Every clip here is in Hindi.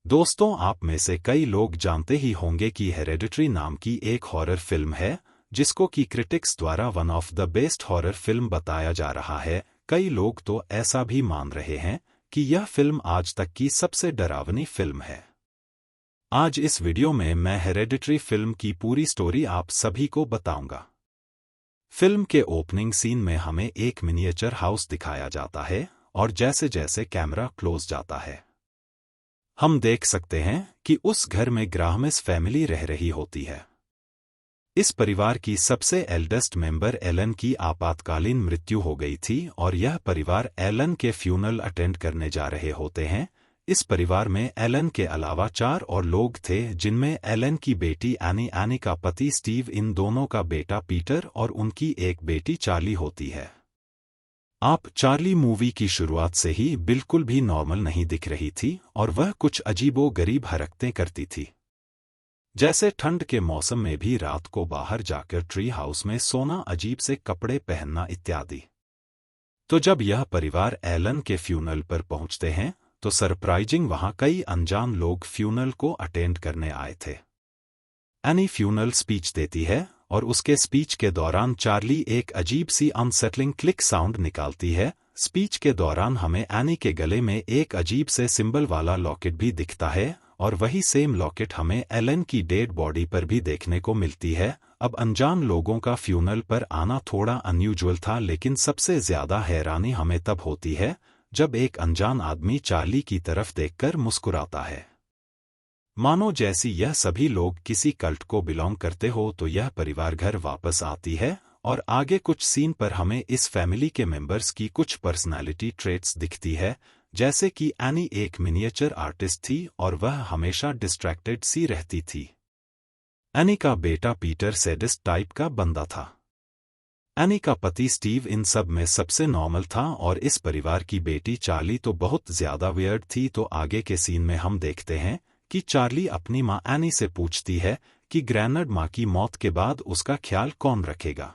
दोस्तों, आप में से कई लोग जानते ही होंगे कि हेरेडिटरी नाम की एक हॉरर फिल्म है, जिसको कि क्रिटिक्स द्वारा one of the best horror film बताया जा रहा है। कई लोग तो ऐसा भी मान रहे हैं कि यह फिल्म आज तक की सबसे डरावनी फिल्म है। आज इस वीडियो में मैं हेरेडिटरी फिल्म की पूरी स्टोरी आप सभी को बताऊंगा। फिल्म के ओपनिंग सीन में हमें एक मिनिएचर हाउस दिखाया जाता है और जैसे जैसे कैमरा क्लोज जाता है, हम देख सकते हैं कि उस घर में ग्राहम्स फैमिली रह रही होती है। इस परिवार की सबसे एल्डेस्ट मेंबर एलन की आपातकालीन मृत्यु हो गई थी और यह परिवार एलन के फ्यूनल अटेंड करने जा रहे होते हैं। इस परिवार में एलन के अलावा 4 और लोग थे, जिनमें एलन की बेटी एनी का पति स्टीव, इन दोनों का बेटा पीटर और उनकी एक बेटी चार्ली होती है। आप चार्ली मूवी की शुरुआत से ही बिल्कुल भी नॉर्मल नहीं दिख रही थी और वह कुछ अजीबो-गरीब हरकतें करती थी, जैसे ठंड के मौसम में भी रात को बाहर जाकर ट्री हाउस में सोना, अजीब से कपड़े पहनना इत्यादि। तो जब यह परिवार एलन के फ्यूनल पर पहुंचते हैं तो सरप्राइजिंग वहां कई अनजान लोग फ्यूनल को अटेंड करने आए थे। एनी फ्यूनल स्पीच देती है और उसके स्पीच के दौरान चार्ली एक अजीब सी अनसेटलिंग क्लिक साउंड निकालती है। स्पीच के दौरान हमें एनी के गले में एक अजीब से सिंबल वाला लॉकेट भी दिखता है और वही सेम लॉकेट हमें एलन की डेड बॉडी पर भी देखने को मिलती है। अब अनजान लोगों का फ्यूनल पर आना थोड़ा अनयूजुअल था, लेकिन सबसे ज्यादा हैरानी हमें तब होती है जब एक अनजान आदमी चार्ली की तरफ देखकर मुस्कुराता है, मानो जैसी यह सभी लोग किसी कल्ट को बिलोंग करते हो। तो यह परिवार घर वापस आती है और आगे कुछ सीन पर हमें इस फैमिली के मेंबर्स की कुछ पर्सनालिटी ट्रेट्स दिखती है, जैसे कि एनी एक मिनिएचर आर्टिस्ट थी और वह हमेशा डिस्ट्रैक्टेड सी रहती थी। एनी का बेटा पीटर सैडिस्ट टाइप का बंदा था। एनी का पति स्टीव इन सब में सबसे नॉर्मल था और इस परिवार की बेटी चार्ली तो बहुत ज्यादा वियर्ड थी। तो आगे के सीन में हम देखते हैं कि चार्ली अपनी माँ एनी से पूछती है कि ग्रैंड माँ की मौत के बाद उसका ख्याल कौन रखेगा।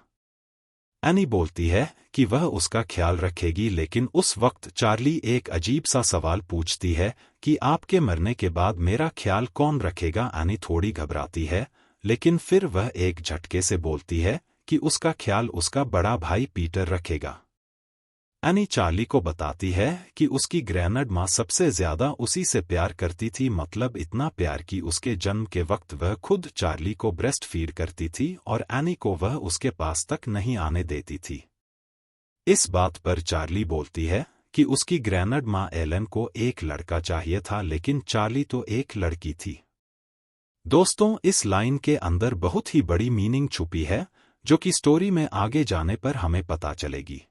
एनी बोलती है कि वह उसका ख्याल रखेगी, लेकिन उस वक्त चार्ली एक अजीब सा सवाल पूछती है कि आपके मरने के बाद मेरा ख्याल कौन रखेगा। एनी थोड़ी घबराती है, लेकिन फिर वह एक झटके से बोलती है कि उसका ख्याल उसका बड़ा भाई पीटर रखेगा। एनी चार्ली को बताती है कि उसकी ग्रैंड माँ सबसे ज्यादा उसी से प्यार करती थी, मतलब इतना प्यार कि उसके जन्म के वक्त वह खुद चार्ली को ब्रेस्ट फीड करती थी और एनी को वह उसके पास तक नहीं आने देती थी। इस बात पर चार्ली बोलती है कि उसकी ग्रैंड माँ एलन को एक लड़का चाहिए था, लेकिन चार्ली तो एक लड़की थी। दोस्तों, इस लाइन के अंदर बहुत ही बड़ी मीनिंग छुपी है, जो कि स्टोरी में आगे जाने पर हमें पता चलेगी।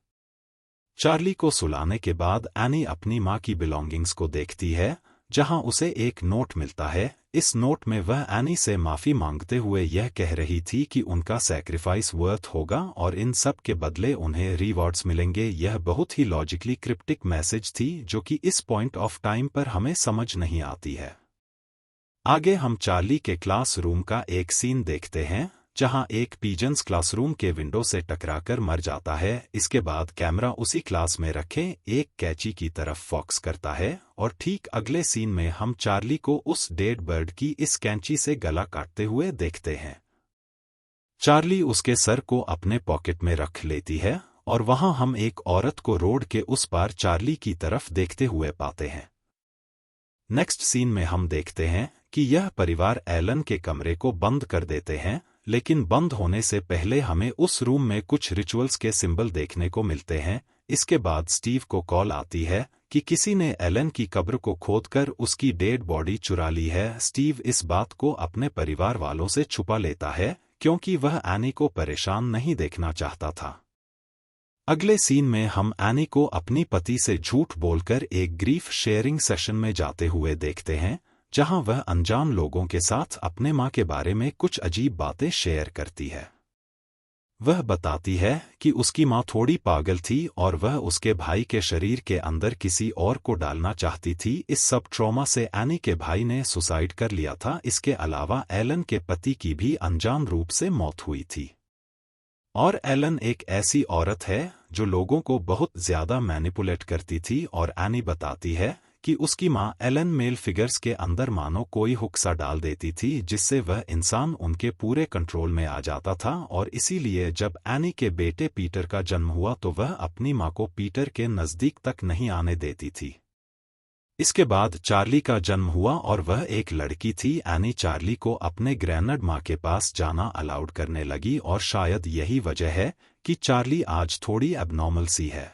चार्ली को सुलाने के बाद एनी अपनी माँ की बिलोंगिंग्स को देखती है, जहां उसे एक नोट मिलता है। इस नोट में वह एनी से माफी मांगते हुए यह कह रही थी कि उनका सैक्रिफाइस वर्थ होगा और इन सब के बदले उन्हें रिवॉर्ड्स मिलेंगे। यह बहुत ही लॉजिकली क्रिप्टिक मैसेज थी, जो कि इस पॉइंट ऑफ टाइम पर हमें समझ नहीं आती है। आगे हम चार्ली के क्लासरूम का एक सीन देखते हैं, जहां एक पिजन्स क्लासरूम के विंडो से टकराकर मर जाता है। इसके बाद कैमरा उसी क्लास में रखे एक कैची की तरफ फोकस करता है और ठीक अगले सीन में हम चार्ली को उस डेड बर्ड की इस कैंची से गला काटते हुए देखते हैं। चार्ली उसके सर को अपने पॉकेट में रख लेती है और वहां हम एक औरत को रोड के उस पार चार्ली की तरफ देखते हुए पाते हैं। नेक्स्ट सीन में हम देखते हैं कि यह परिवार एलन के कमरे को बंद कर देते हैं, लेकिन बंद होने से पहले हमें उस रूम में कुछ रिचुअल्स के सिंबल देखने को मिलते हैं। इसके बाद स्टीव को कॉल आती है कि किसी ने एलन की कब्र को खोदकर उसकी डेड बॉडी चुरा ली है। स्टीव इस बात को अपने परिवार वालों से छुपा लेता है, क्योंकि वह एनी को परेशान नहीं देखना चाहता था। अगले सीन में हम एनी को अपनी पति से झूठ बोलकर एक ग्रीफ शेयरिंग सेशन में जाते हुए देखते हैं, जहां वह अनजान लोगों के साथ अपने माँ के बारे में कुछ अजीब बातें शेयर करती है। वह बताती है कि उसकी माँ थोड़ी पागल थी और वह उसके भाई के शरीर के अंदर किसी और को डालना चाहती थी। इस सब ट्रॉमा से एनी के भाई ने सुसाइड कर लिया था। इसके अलावा एलन के पति की भी अनजान रूप से मौत हुई थी और एलन एक ऐसी औरत है जो लोगों को बहुत ज्यादा मैनिपुलेट करती थी। और एनी बताती है कि उसकी माँ एलन मेल फिगर्स के अंदर मानो कोई हुक सा डाल देती थी जिससे वह इंसान उनके पूरे कंट्रोल में आ जाता था, और इसीलिए जब एनी के बेटे पीटर का जन्म हुआ तो वह अपनी माँ को पीटर के नज़दीक तक नहीं आने देती थी। इसके बाद चार्ली का जन्म हुआ और वह एक लड़की थी। एनी चार्ली को अपने ग्रैंड माँ के पास जाना अलाउड करने लगी, और शायद यही वजह है कि चार्ली आज थोड़ी एबनॉर्मल सी है।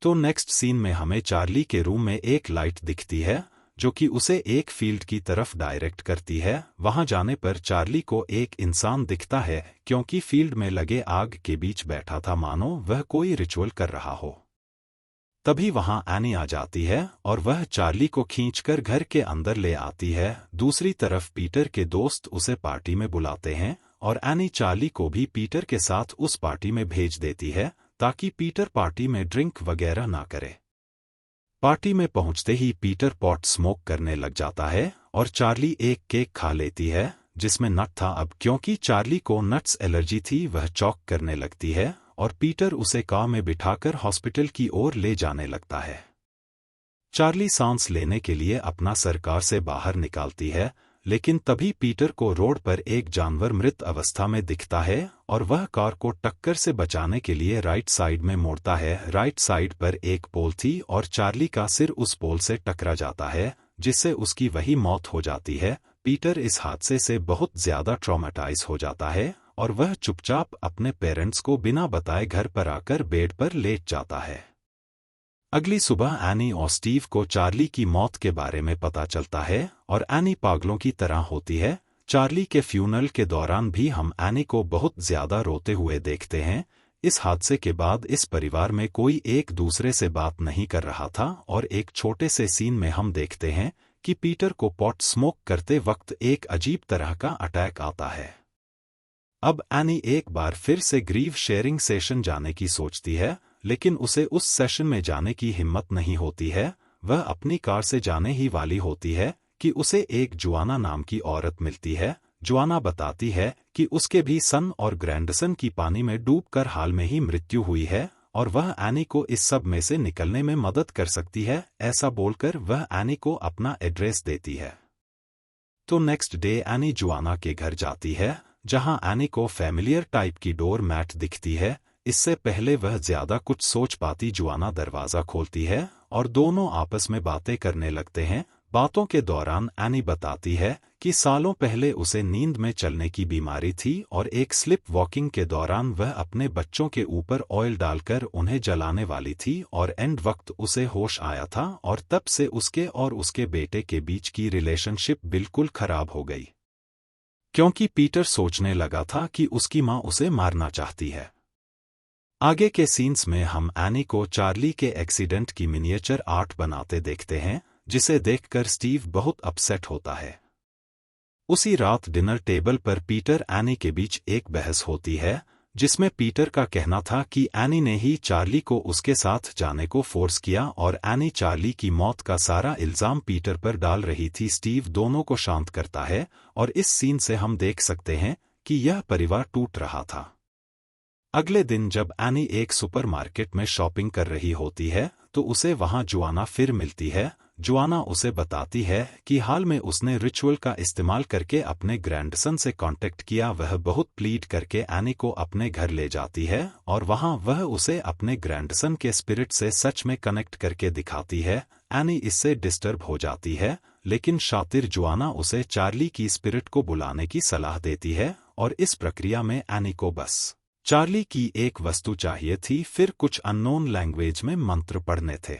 तो नेक्स्ट सीन में हमें चार्ली के रूम में एक लाइट दिखती है जो कि उसे एक फील्ड की तरफ डायरेक्ट करती है। वहां जाने पर चार्ली को एक इंसान दिखता है क्योंकि फील्ड में लगे आग के बीच बैठा था, मानो वह कोई रिचुअल कर रहा हो। तभी वहां एनी आ जाती है और वह चार्ली को खींचकर घर के अंदर ले आती है। दूसरी तरफ पीटर के दोस्त उसे पार्टी में बुलाते हैं और एनी चार्ली को भी पीटर के साथ उस पार्टी में भेज देती है ताकि पीटर पार्टी में ड्रिंक वगैरह ना करे। पार्टी में पहुंचते ही पीटर पॉट स्मोक करने लग जाता है और चार्ली एक केक खा लेती है जिसमें नट था। अब क्योंकि चार्ली को नट्स एलर्जी थी वह चौक करने लगती है और पीटर उसे कार में बिठाकर हॉस्पिटल की ओर ले जाने लगता है। चार्ली सांस लेने के लिए अपना सर कार से बाहर निकालती है, लेकिन तभी पीटर को रोड पर एक जानवर मृत अवस्था में दिखता है और वह कार को टक्कर से बचाने के लिए राइट साइड में मोड़ता है। राइट साइड पर एक पोल थी और चार्ली का सिर उस पोल से टकरा जाता है जिससे उसकी वही मौत हो जाती है। पीटर इस हादसे से बहुत ज्यादा ट्रॉमेटाइज हो जाता है और वह चुपचाप अपने पेरेंट्स को बिना बताए घर पर आकर बेड पर लेट जाता है। अगली सुबह एनी और स्टीव को चार्ली की मौत के बारे में पता चलता है और एनी पागलों की तरह होती है। चार्ली के फ्यूनरल के दौरान भी हम एनी को बहुत ज्यादा रोते हुए देखते हैं। इस हादसे के बाद इस परिवार में कोई एक दूसरे से बात नहीं कर रहा था और एक छोटे से सीन में हम देखते हैं कि पीटर को पॉट स्मोक करते वक्त एक अजीब तरह का अटैक आता है। अब एनी एक बार फिर से ग्रीव शेयरिंग सेशन जाने की सोचती है, लेकिन उसे उस सेशन में जाने की हिम्मत नहीं होती है। वह अपनी कार से जाने ही वाली होती है कि उसे एक जुआना नाम की औरत मिलती है। जुआना बताती है कि उसके भी सन और ग्रैंडसन की पानी में डूबकर हाल में ही मृत्यु हुई है और वह एनी को इस सब में से निकलने में मदद कर सकती है। ऐसा बोलकर वह एनी को अपना एड्रेस देती है। तो नेक्स्ट डे एनी जुआना के घर जाती है जहां एनी को फैमिलियर टाइप की डोर मैट दिखती है। इससे पहले वह ज्यादा कुछ सोच पाती जुआना दरवाजा खोलती है और दोनों आपस में बातें करने लगते हैं। बातों के दौरान एनी बताती है कि सालों पहले उसे नींद में चलने की बीमारी थी और एक स्लिप वॉकिंग के दौरान वह अपने बच्चों के ऊपर ऑयल डालकर उन्हें जलाने वाली थी और एंड वक्त उसे होश आया था और तब से उसके और उसके बेटे के बीच की रिलेशनशिप बिल्कुल खराब हो गई, क्योंकि पीटर सोचने लगा था कि उसकी माँ उसे मारना चाहती है। आगे के सीन्स में हम एनी को चार्ली के एक्सीडेंट की मिनिएचर आर्ट बनाते देखते हैं, जिसे देखकर स्टीव बहुत अपसेट होता है। उसी रात डिनर टेबल पर पीटर एनी के बीच एक बहस होती है जिसमें पीटर का कहना था कि एनी ने ही चार्ली को उसके साथ जाने को फोर्स किया और एनी चार्ली की मौत का सारा इल्जाम पीटर पर डाल रही थी। स्टीव दोनों को शांत करता है और इस सीन से हम देख सकते हैं कि यह परिवार टूट रहा था। अगले दिन जब एनी एक सुपरमार्केट में शॉपिंग कर रही होती है तो उसे वहां जुआना फिर मिलती है। जुआना उसे बताती है कि हाल में उसने रिचुअल का इस्तेमाल करके अपने ग्रैंडसन से कांटेक्ट किया। वह बहुत प्लीड करके एनी को अपने घर ले जाती है और वहां वह उसे अपने ग्रैंडसन के स्पिरिट से सच में कनेक्ट करके दिखाती है। एनी इससे डिस्टर्ब हो जाती है, लेकिन शातिर जुआना उसे चार्ली की स्पिरिट को बुलाने की सलाह देती है और इस प्रक्रिया में एनी को बस चार्ली की एक वस्तु चाहिए थी, फिर कुछ अननोन लैंग्वेज में मंत्र पढ़ने थे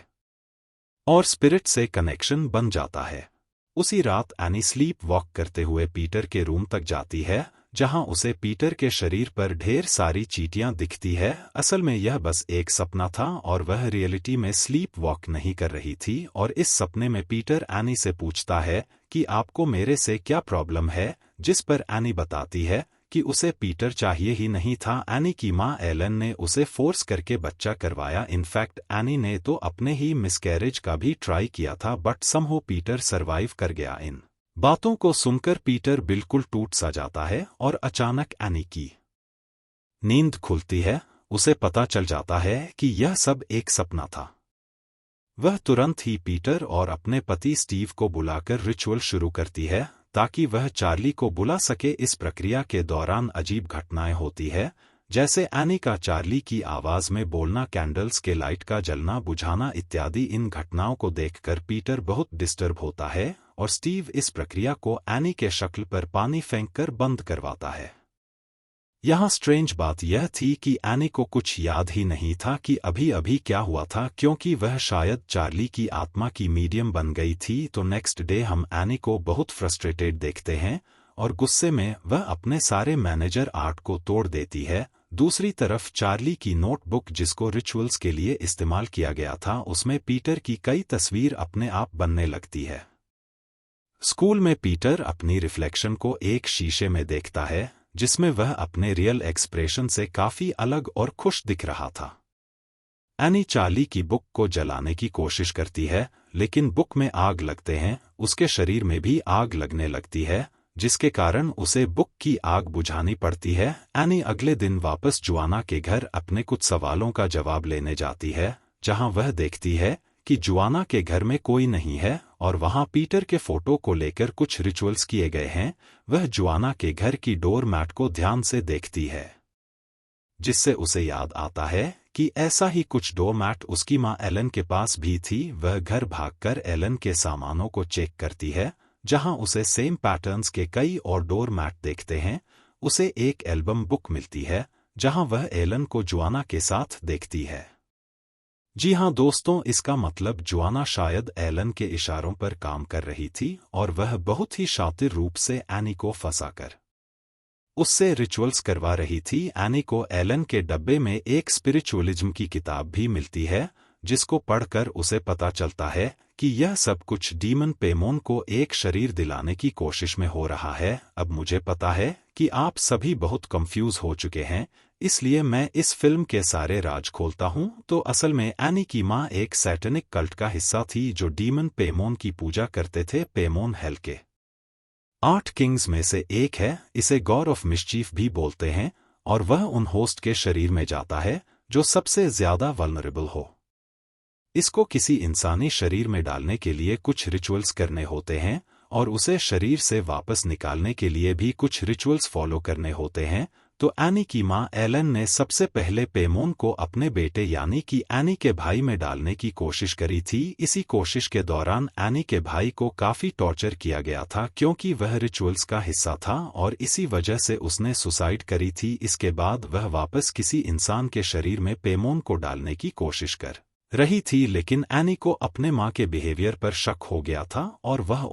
और स्पिरिट से कनेक्शन बन जाता है। उसी रात एनी स्लीप वॉक करते हुए पीटर के रूम तक जाती है जहां उसे पीटर के शरीर पर ढेर सारी चींटियां दिखती है। असल में यह बस एक सपना था और वह रियलिटी में स्लीप वॉक नहीं कर रही थी। और इस सपने में पीटर एनी से पूछता है कि आपको मेरे से क्या प्रॉब्लम है, जिस पर एनी बताती है कि उसे पीटर चाहिए ही नहीं था। एनी की माँ एलन ने उसे फोर्स करके बच्चा करवाया। इनफैक्ट एनी ने तो अपने ही मिसकैरेज का भी ट्राई किया था, बट समहाउ पीटर सरवाइव कर गया। इन बातों को सुनकर पीटर बिल्कुल टूट सा जाता है और अचानक एनी की नींद खुलती है। उसे पता चल जाता है कि यह सब एक सपना था। वह तुरंत ही पीटर और अपने पति स्टीव को बुलाकर रिचुअल शुरू करती है ताकि वह चार्ली को बुला सके। इस प्रक्रिया के दौरान अजीब घटनाएं होती है, जैसे एनी का चार्ली की आवाज में बोलना, कैंडल्स के लाइट का जलना बुझाना इत्यादि। इन घटनाओं को देखकर पीटर बहुत डिस्टर्ब होता है और स्टीव इस प्रक्रिया को एनी के शक्ल पर पानी फेंककर बंद करवाता है। यहाँ स्ट्रेंज बात यह थी कि एनी को कुछ याद ही नहीं था कि अभी अभी क्या हुआ था, क्योंकि वह शायद चार्ली की आत्मा की मीडियम बन गई थी। तो नेक्स्ट डे हम एनी को बहुत फ्रस्ट्रेटेड देखते हैं और गुस्से में वह अपने सारे मैनेजर आर्ट को तोड़ देती है। दूसरी तरफ चार्ली की नोटबुक, जिसको रिचुअल्स के लिए इस्तेमाल किया गया था, उसमें पीटर की कई तस्वीर अपने आप बनने लगती है। स्कूल में पीटर अपनी रिफ्लेक्शन को एक शीशे में देखता है जिसमें वह अपने रियल एक्सप्रेशन से काफी अलग और खुश दिख रहा था। एनी चार्ली की बुक को जलाने की कोशिश करती है, लेकिन बुक में आग लगते हैं, उसके शरीर में भी आग लगने लगती है, जिसके कारण उसे बुक की आग बुझानी पड़ती है। एनी अगले दिन वापस जुआना के घर अपने कुछ सवालों का जवाब लेने जाती है, जहां वह देखती है कि जुआना के घर में कोई नहीं है और वहां पीटर के फोटो को लेकर कुछ रिचुअल्स किए गए हैं। वह जुआना के घर की डोर मैट को ध्यान से देखती है, जिससे उसे याद आता है कि ऐसा ही कुछ डोर मैट उसकी मां एलन के पास भी थी। वह घर भागकर एलन के सामानों को चेक करती है, जहां उसे सेम पैटर्न्स के कई और डोर मैट देखते हैं। उसे एक एल्बम बुक मिलती है, जहां वह एलन को जुआना के साथ देखती है। जी हाँ दोस्तों, इसका मतलब जुआना शायद एलन के इशारों पर काम कर रही थी और वह बहुत ही शातिर रूप से एनी को फंसाकर उससे रिचुअल्स करवा रही थी। एनी को एलन के डब्बे में एक स्पिरिचुअलिज्म की किताब भी मिलती है, जिसको पढ़कर उसे पता चलता है कि यह सब कुछ डीमन पेमोन को एक शरीर दिलाने की कोशिश में हो रहा है। अब मुझे पता है कि आप सभी बहुत कंफ्यूज हो चुके हैं, इसलिए मैं इस फिल्म के सारे राज खोलता हूं। तो असल में एनी की मां एक सैटेनिक कल्ट का हिस्सा थी जो डीमन पेमोन की पूजा करते थे। पेमोन हेल के 8 किंग्स में से एक है, इसे गॉड ऑफ मिस्चीफ भी बोलते हैं, और वह उन होस्ट के शरीर में जाता है जो सबसे ज्यादा वल्नरेबल हो। इसको किसी इंसानी शरीर में डालने के लिए कुछ रिचुअल्स करने होते हैं और उसे शरीर से वापस निकालने के लिए भी कुछ रिचुअल्स फॉलो करने होते हैं। तो एनी की मां एलन ने सबसे पहले पेमोन को अपने बेटे यानी कि एनी के भाई में डालने की कोशिश करी थी। इसी कोशिश के दौरान एनी के भाई को काफी टॉर्चर किया गया था, क्योंकि वह रिचुअल्स का हिस्सा था और इसी वजह से उसने सुसाइड करी थी। इसके बाद वह वापस किसी इंसान के शरीर में पेमोन को डालने की कोशिश कर रही थी, लेकिन एनी को अपने मां के बिहेवियर पर शक हो गया था और वह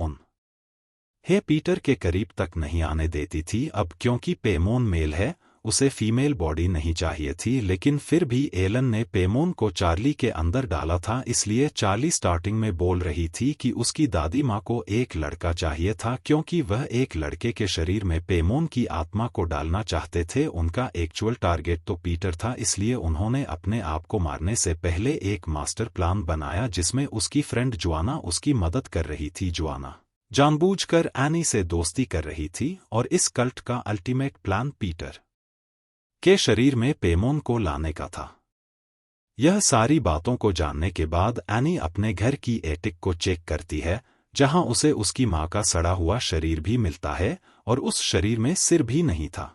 पीटर के करीब तक नहीं आने देती थी। अब क्योंकि पेमोन मेल है, उसे फीमेल बॉडी नहीं चाहिए थी, लेकिन फिर भी एलन ने पेमोन को चार्ली के अंदर डाला था। इसलिए चार्ली स्टार्टिंग में बोल रही थी कि उसकी दादी माँ को एक लड़का चाहिए था, क्योंकि वह एक लड़के के शरीर में पेमोन की आत्मा को डालना चाहते थे। उनका एक्चुअल टारगेट तो पीटर था, इसलिए उन्होंने अपने आप को मारने से पहले एक मास्टर प्लान बनाया जिसमें उसकी फ्रेंड जुआना उसकी मदद कर रही थी। जुआना जानबूझकर एनी से दोस्ती कर रही थी और इस कल्ट का अल्टीमेट प्लान पीटर के शरीर में पेमोन को लाने का था। यह सारी बातों को जानने के बाद एनी अपने घर की एटिक को चेक करती है, जहां उसे उसकी मां का सड़ा हुआ शरीर भी मिलता है और उस शरीर में सिर भी नहीं था।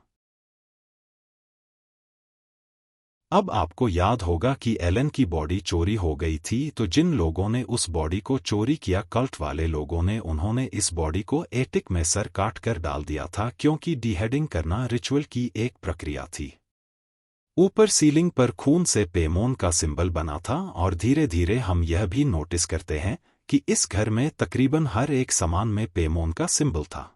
अब आपको याद होगा कि एलन की बॉडी चोरी हो गई थी, तो जिन लोगों ने उस बॉडी को चोरी किया, कल्ट वाले लोगों ने, उन्होंने इस बॉडी को एटिक में सर काट कर डाल दिया था, क्योंकि डिहेडिंग करना रिचुअल की एक प्रक्रिया थी। ऊपर सीलिंग पर खून से पेमोन का सिंबल बना था और धीरे धीरे हम यह भी नोटिस करते हैं कि इस घर में तकरीबन हर एक सामान में पेमोन का सिंबल था,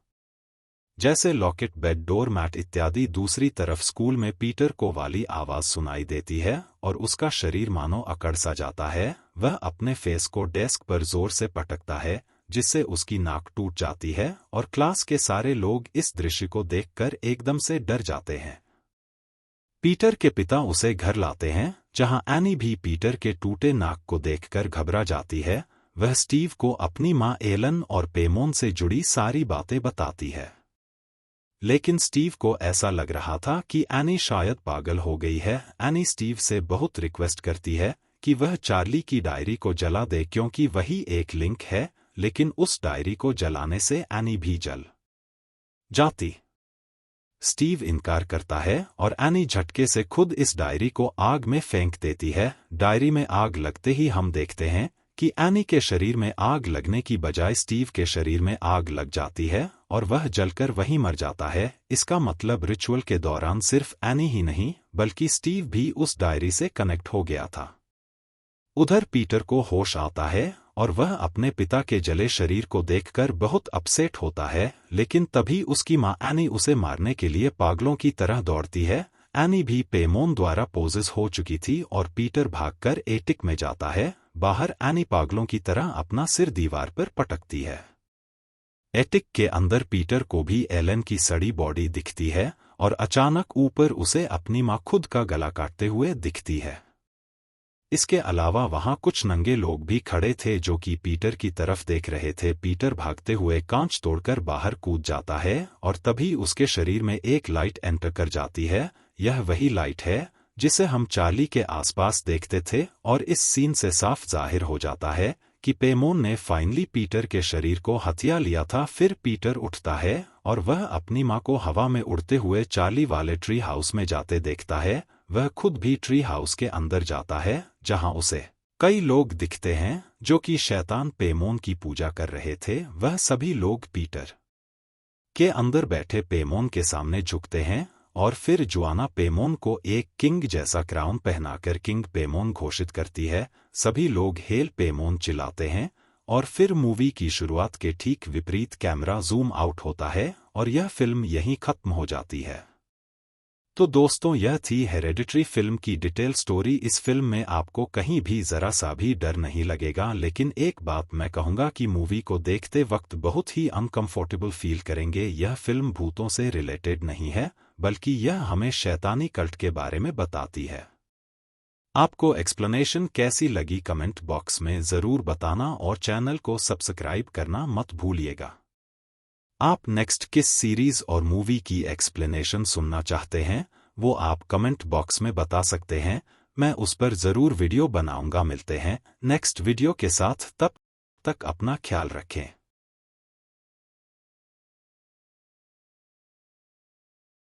जैसे लॉकेट, बेड, डोर मैट इत्यादि। दूसरी तरफ स्कूल में पीटर को वाली आवाज सुनाई देती है और उसका शरीर मानो अकड़ सा जाता है। वह अपने फेस को डेस्क पर जोर से पटकता है, जिससे उसकी नाक टूट जाती है और क्लास के सारे लोग इस दृश्य को देखकर एकदम से डर जाते हैं। पीटर के पिता उसे घर लाते हैं, जहां एनी भी पीटर के टूटे नाक को देखकर घबरा जाती है। वह स्टीव को अपनी मां एलन और पेमोन से जुड़ी सारी बातें बताती है, लेकिन स्टीव को ऐसा लग रहा था कि एनी शायद पागल हो गई है। एनी स्टीव से बहुत रिक्वेस्ट करती है कि वह चार्ली की डायरी को जला दे क्योंकि वही एक लिंक है, लेकिन उस डायरी को जलाने से एनी भी जल जाती। स्टीव इनकार करता है और एनी झटके से खुद इस डायरी को आग में फेंक देती है। डायरी में आग लगते ही हम देखते हैं कि एनी के शरीर में आग लगने की बजाय स्टीव के शरीर में आग लग जाती है और वह जलकर वहीं मर जाता है। इसका मतलब रिचुअल के दौरान सिर्फ एनी ही नहीं बल्कि स्टीव भी उस डायरी से कनेक्ट हो गया था। उधर पीटर को होश आता है और वह अपने पिता के जले शरीर को देखकर बहुत अपसेट होता है, लेकिन तभी उसकी मां एनी उसे मारने के लिए पागलों की तरह दौड़ती है। एनी भी पेमोन द्वारा पोजेस हो चुकी थी और पीटर भागकर एटिक में जाता है। बाहर एनी पागलों की तरह अपना सिर दीवार पर पटकती है। एटिक के अंदर पीटर को भी एलन की सड़ी बॉडी दिखती है और अचानक ऊपर उसे अपनी मां खुद का गला काटते हुए दिखती है। इसके अलावा वहां कुछ नंगे लोग भी खड़े थे जो कि पीटर की तरफ देख रहे थे। पीटर भागते हुए कांच तोड़कर बाहर कूद जाता है और तभी उसके शरीर में एक लाइट एंटर कर जाती है। यह वही लाइट है जिसे हम चार्ली के आसपास देखते थे और इस सीन से साफ जाहिर हो जाता है कि पेमोन ने फाइनली पीटर के शरीर को हथिया लिया था। फिर पीटर उठता है और वह अपनी मां को हवा में उड़ते हुए चार्ली वाले ट्री हाउस में जाते देखता है। वह खुद भी ट्री हाउस के अंदर जाता है जहां उसे कई लोग दिखते हैं जो कि शैतान पेमोन की पूजा कर रहे थे। वह सभी लोग पीटर के अंदर बैठे पेमोन के सामने झुकते हैं और फिर जुआना पेमोन को एक किंग जैसा क्राउन पहनाकर किंग पेमोन घोषित करती है। सभी लोग हेल पेमोन चिल्लाते हैं और फिर मूवी की शुरुआत के ठीक विपरीत कैमरा जूम आउट होता है और यह फिल्म यहीं खत्म हो जाती है। तो दोस्तों, यह थी हेरेडिटरी फिल्म की डिटेल स्टोरी। इस फिल्म में आपको कहीं भी जरा सा भी डर नहीं लगेगा, लेकिन एक बात मैं कहूँगा कि मूवी को देखते वक्त बहुत ही अनकंफर्टेबल फील करेंगे। यह फिल्म भूतों से रिलेटेड नहीं है, बल्कि यह हमें शैतानी कल्ट के बारे में बताती है। आपको एक्सप्लेनेशन कैसी लगी कमेंट बॉक्स में ज़रूर बताना और चैनल को सब्सक्राइब करना मत भूलिएगा। आप नेक्स्ट किस सीरीज और मूवी की एक्सप्लेनेशन सुनना चाहते हैं वो आप कमेंट बॉक्स में बता सकते हैं, मैं उस पर ज़रूर वीडियो बनाऊंगा। मिलते हैं नेक्स्ट वीडियो के साथ, तब तक अपना ख्याल रखें।